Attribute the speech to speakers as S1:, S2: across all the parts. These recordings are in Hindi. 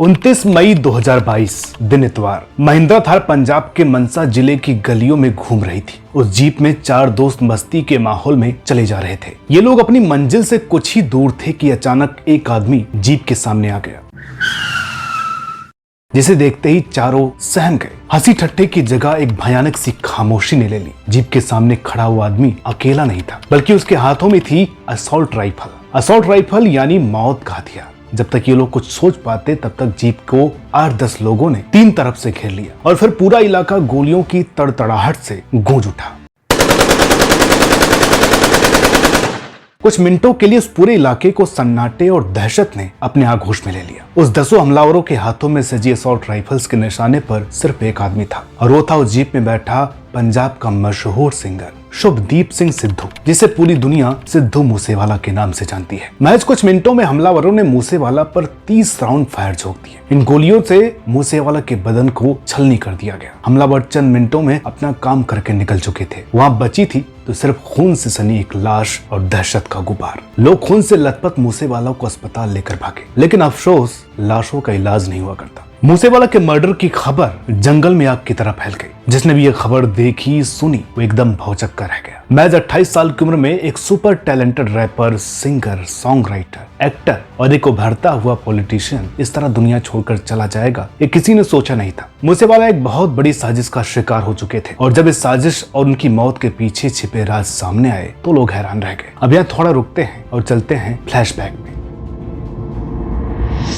S1: 29 मई 2022 दिन इतवार महिंद्रा थार पंजाब के मनसा जिले की गलियों में घूम रही थी। उस जीप में 4 दोस्त मस्ती के माहौल में चले जा रहे थे। ये लोग अपनी मंजिल से कुछ ही दूर थे कि अचानक एक आदमी जीप के सामने आ गया, जिसे देखते ही चारों सहम गए। हंसी ठट्ठे की जगह एक भयानक सी खामोशी ने ले ली। जीप के सामने खड़ा हुआ आदमी अकेला नहीं था, बल्कि उसके हाथों में थी असॉल्ट राइफल यानी मौत का हथियार। जब तक ये लोग कुछ सोच पाते तब तक जीप को 8-10 लोगों ने 3 तरफ से घेर लिया और फिर पूरा इलाका गोलियों की तड़तड़ाहट से गूंज उठा। कुछ मिनटों के लिए उस पूरे इलाके को सन्नाटे और दहशत ने अपने आगोश में ले लिया। उस 10 हमलावरों के हाथों में सजी असॉल्ट राइफल्स के निशाने पर सिर्फ एक आदमी था, और वो था उस जीप में बैठा पंजाब का मशहूर सिंगर शुभदीप सिंह सिद्धू, जिसे पूरी दुनिया सिद्धू मूसेवाला के नाम से जानती है। महज कुछ मिनटों में हमलावरों ने मूसेवाला पर 30 राउंड फायर झोंक दिए। इन गोलियों से मूसेवाला के बदन को छलनी कर दिया गया। हमलावर चंद मिनटों में अपना काम करके निकल चुके थे। वहां बची थी तो सिर्फ खून से सनी एक लाश और दहशत का गुबार। लोग खून से लथपथ मूसेवाला को अस्पताल लेकर भागे, लेकिन अफसोस लाशों का इलाज नहीं हुआ करता। मूसेवाला के मर्डर की खबर जंगल में आग की तरह फैल गई। जिसने भी ये खबर देखी सुनी वो एकदम भौचक्का रह गया। महज 28 साल की उम्र में एक super talented rapper, singer, song writer, actor और एक उभरता हुआ पॉलिटिशियन इस तरह दुनिया छोड़कर चला जाएगा, ये किसी ने सोचा नहीं था। मूसेवाला एक बहुत बड़ी साजिश का शिकार हो चुके थे, और जब इस साजिश और उनकी मौत के पीछे छिपे राज सामने आए तो लोग हैरान रह गए। अब यहाँ थोड़ा रुकते हैं और चलते हैं फ्लैशबैक में।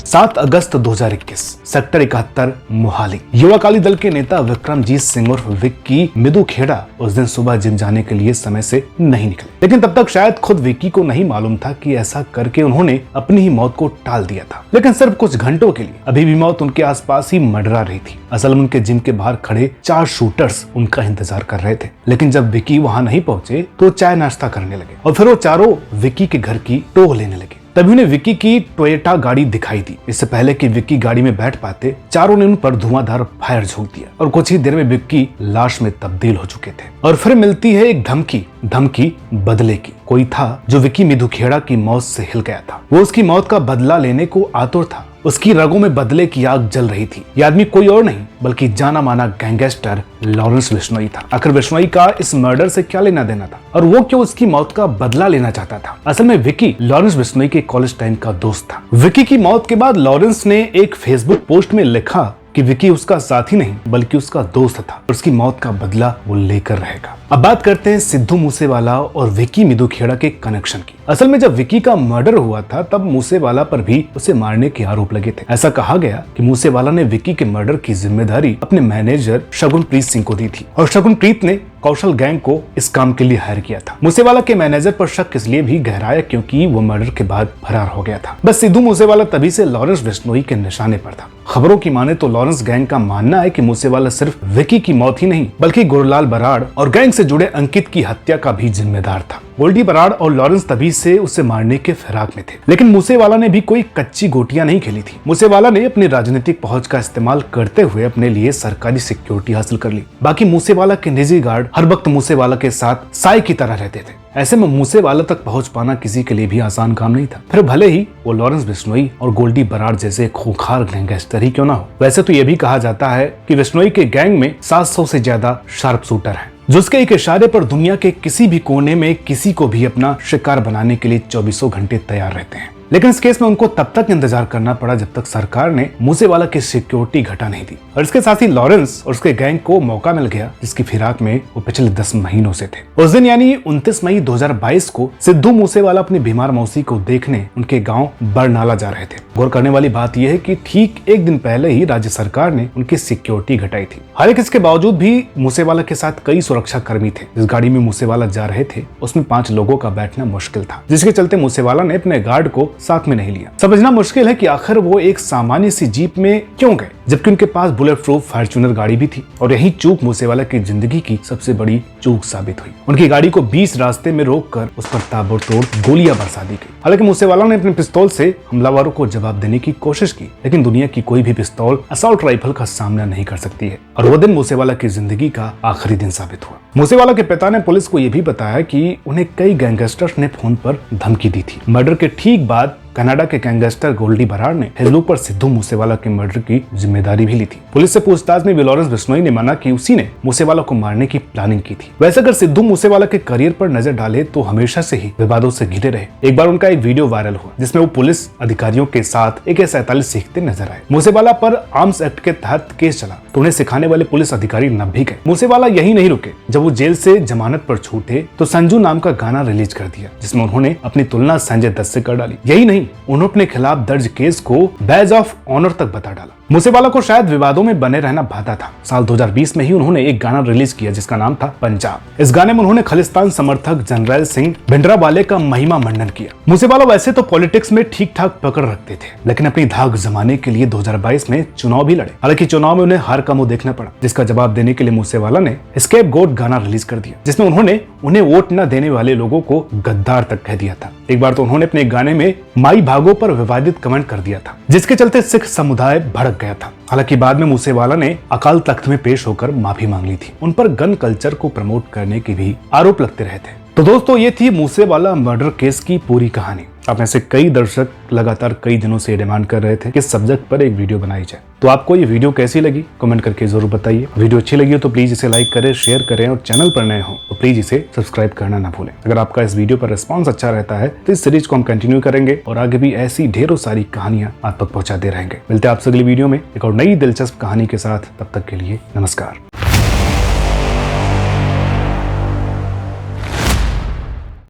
S1: 7 अगस्त 2021 सेक्टर 71 मोहाली। युवा अकाली दल के नेता विक्रमजीत सिंह उर्फ विक्की मिदू खेड़ा उस दिन सुबह जिम जाने के लिए समय से नहीं निकले, लेकिन तब तक शायद खुद विक्की को नहीं मालूम था कि ऐसा करके उन्होंने अपनी ही मौत को टाल दिया था। लेकिन सिर्फ कुछ घंटों के लिए अभी भी मौत उनके आसपास ही मंडरा रही थी। असल में उनके जिम के बाहर खड़े 4 शूटर्स उनका इंतजार कर रहे थे, लेकिन जब विक्की वहां नहीं पहुंचे तो चाय नाश्ता करने लगे और फिर वो चारों विक्की के घर की टोह लेने लगे। तभी उन्हें विक्की की टोयोटा गाड़ी दिखाई दी। इससे पहले कि विक्की गाड़ी में बैठ पाते, चारों ने उन पर धुआंधार फायर झोंक दिया और कुछ ही देर में विक्की लाश में तब्दील हो चुके थे। और फिर मिलती है एक धमकी बदले की। कोई था जो विक्की मिदू खेड़ा की मौत से हिल गया था। वो उसकी मौत का बदला लेने को आतुर था। उसकी रगों में बदले की आग जल रही थी। यह आदमी कोई और नहीं बल्कि जाना माना गैंगस्टर लॉरेंस बिश्नोई था। आखिर बिश्नोई का इस मर्डर से क्या लेना देना था, और वो क्यों उसकी मौत का बदला लेना चाहता था? असल में विक्की लॉरेंस बिश्नोई के कॉलेज टाइम का दोस्त था। विक्की की मौत के बाद लॉरेंस ने एक फेसबुक पोस्ट में लिखा कि विक्की उसका साथी नहीं बल्कि उसका दोस्त था, और उसकी मौत का बदला वो लेकर रहेगा। अब बात करते हैं सिद्धू मूसेवाला और विक्की मिदू खेड़ा के कनेक्शन की। असल में जब विक्की का मर्डर हुआ था तब मूसेवाला पर भी उसे मारने के आरोप लगे थे। ऐसा कहा गया कि मूसेवाला ने विक्की के मर्डर की जिम्मेदारी अपने मैनेजर शगुनप्रीत सिंह को दी थी, और शगुनप्रीत ने कौशल गैंग को इस काम के लिए हायर किया था। मूसेवाला के मैनेजर पर शक इसलिए भी गहराया क्योंकि वो मर्डर के बाद फरार हो गया था। बस सिद्धू मूसेवाला तभी से लॉरेंस बिश्नोई के निशाने पर था। खबरों की माने तो लॉरेंस गैंग का मानना है कि मूसेवाला सिर्फ विक्की की मौत ही नहीं बल्कि गुरलाल बराड़ और गैंग से जुड़े अंकित की हत्या का भी जिम्मेदार था। गोल्डी बराड़ और लॉरेंस तभी से उसे मारने के फिराक में थे, लेकिन मूसेवाला ने भी कोई कच्ची गोटियां नहीं खेली थी। मूसेवाला ने अपनी राजनीतिक पहुंच का इस्तेमाल करते हुए अपने लिए सरकारी सिक्योरिटी हासिल कर ली। बाकी मूसेवाला के निजी गार्ड हर वक्त मूसेवाला के साथ साय की तरह रहते थे। ऐसे में मूसेवाला तक पहुंच पाना किसी के लिए भी आसान काम नहीं था, फिर भले ही वो लॉरेंस बिश्नोई और गोल्डी बराड़ जैसे खूंखार गैंगस्टर ही क्यों ना हो। वैसे तो यह भी कहा जाता है कि बिश्नोई के गैंग में 700 से ज्यादा शार्प शूटर हैं, जो उसके एक इशारे पर दुनिया के किसी भी कोने में किसी को भी अपना शिकार बनाने के लिए 24 घंटे तैयार रहते हैं। लेकिन इस केस में उनको तब तक इंतजार करना पड़ा जब तक सरकार ने मूसेवाला की सिक्योरिटी घटा नहीं दी, और इसके साथ ही लॉरेंस और उसके गैंग को मौका मिल गया जिसकी फिराक में वो पिछले 10 महीनों से थे। उस दिन यानी 29 मई 2022 को सिद्धू मूसेवाला अपनी बीमार मौसी को देखने उनके गांव बरनाला जा रहे थे। गौर करने वाली बात यह है कि ठीक एक दिन पहले ही राज्य सरकार ने उनकी सिक्योरिटी घटाई थी। हालांकि इसके बावजूद भी मूसेवाला के साथ कई सुरक्षा कर्मी थे। जिस गाड़ी में मूसेवाला जा रहे थे उसमें 5 लोगों का बैठना मुश्किल था, जिसके चलते मूसेवाला ने अपने गार्ड को साथ में नहीं लिया। समझना मुश्किल है कि आखिर वो एक सामान्य सी जीप में क्यों गए, जबकि उनके पास बुलेट प्रूफ फॉर्च्यूनर गाड़ी भी थी। और यही चूक मूसेवाला की जिंदगी की सबसे बड़ी चूक साबित हुई। उनकी गाड़ी को 20 रास्ते में रोककर उस पर ताबड़तोड़ गोलियां बरसा दी गई। हालांकि मूसेवाला ने अपने पिस्तौल से हमलावरों को जवाब देने की कोशिश की, लेकिन दुनिया की कोई भी पिस्तौल असॉल्ट राइफल का सामना नहीं कर सकती है, और वो दिन मूसेवाला की जिंदगी का आखिरी दिन साबित हुआ। मूसेवाला के पिता ने पुलिस को यह भी बताया कि उन्हें कई गैंगस्टर्स ने फोन पर धमकी दी थी। मर्डर के ठीक बाद कनाडा के गैंगस्टर गोल्डी बराड़ ने फेसबुक पर सिद्धू मूसेवाला के मर्डर की जिम्मेदारी भी ली थी। पुलिस से पूछताछ में लॉरेंस बिश्नोई ने माना कि उसी ने मूसेवाला को मारने की प्लानिंग की थी। वैसे अगर सिद्धू मूसेवाला के करियर पर नजर डाले तो हमेशा से ही विवादों से घिरे रहे। एक बार उनका एक वीडियो वायरल हुआ जिसमें वो पुलिस अधिकारियों के साथ AK-47 सीखते नजर आए। मूसेवाला पर आर्म्स एक्ट के तहत केस चला तो उन्हें सिखाने वाले पुलिस अधिकारी नब भी गए। मूसेवाला यही नहीं रुके, जब वो जेल से जमानत पर छूटे तो संजू नाम का गाना रिलीज कर दिया जिसमें उन्होंने अपनी तुलना संजय दत्त से कर डाली। यही नहीं, उन्होंने अपने खिलाफ दर्ज केस को बैज ऑफ ऑनर तक बता डाला। मूसेवाला को शायद विवादों में बने रहना भाता था। साल 2020 में ही उन्होंने एक गाना रिलीज किया जिसका नाम था पंजाब। इस गाने में उन्होंने खालिस्तान समर्थक जनरल सिंह भिंडरावाले का महिमा मंडन किया। मूसेवाला वैसे तो पॉलिटिक्स में ठीक ठाक पकड़ रखते थे, लेकिन अपनी धाक जमाने के लिए 2022 में चुनाव भी लड़े। हालांकि चुनाव में उन्हें हार का मुंह देखना पड़ा, जिसका जवाब देने के लिए मूसेवाला ने स्केपगोट गाना रिलीज कर दिया जिसमें उन्होंने उन्हें वोट न देने वाले लोगों को गद्दार तक कह दिया था। एक बार तो उन्होंने अपने गाने में माई भागो पर विवादित कमेंट कर दिया था जिसके चलते सिख समुदाय भड़क गया था। हालांकि बाद में मूसेवाला ने अकाल तख्त में पेश होकर माफी मांग ली थी। उन पर गन कल्चर को प्रमोट करने की भी आरोप लगते रहे थे। तो दोस्तों, ये थी मूसेवाला मर्डर केस की पूरी कहानी। आप में से कई दर्शक लगातार कई दिनों से डिमांड कर रहे थे कि इस सब्जेक्ट पर एक वीडियो बनाई जाए। तो आपको ये वीडियो कैसी लगी कमेंट करके जरूर बताइए। वीडियो अच्छी लगी हो तो प्लीज इसे लाइक करें, शेयर करें और चैनल पर नए हो तो प्लीज इसे सब्सक्राइब करना ना भूलें। अगर आपका इस वीडियो पर रिस्पॉन्स अच्छा रहता है तो इस सीरीज को हम कंटिन्यू करेंगे और आगे भी ऐसी ढेरों सारी कहानियां आप तक पहुंचाते रहेंगे। मिलते हैं आपसे अगली वीडियो में एक और नई दिलचस्प कहानी के साथ। तब तक के लिए नमस्कार।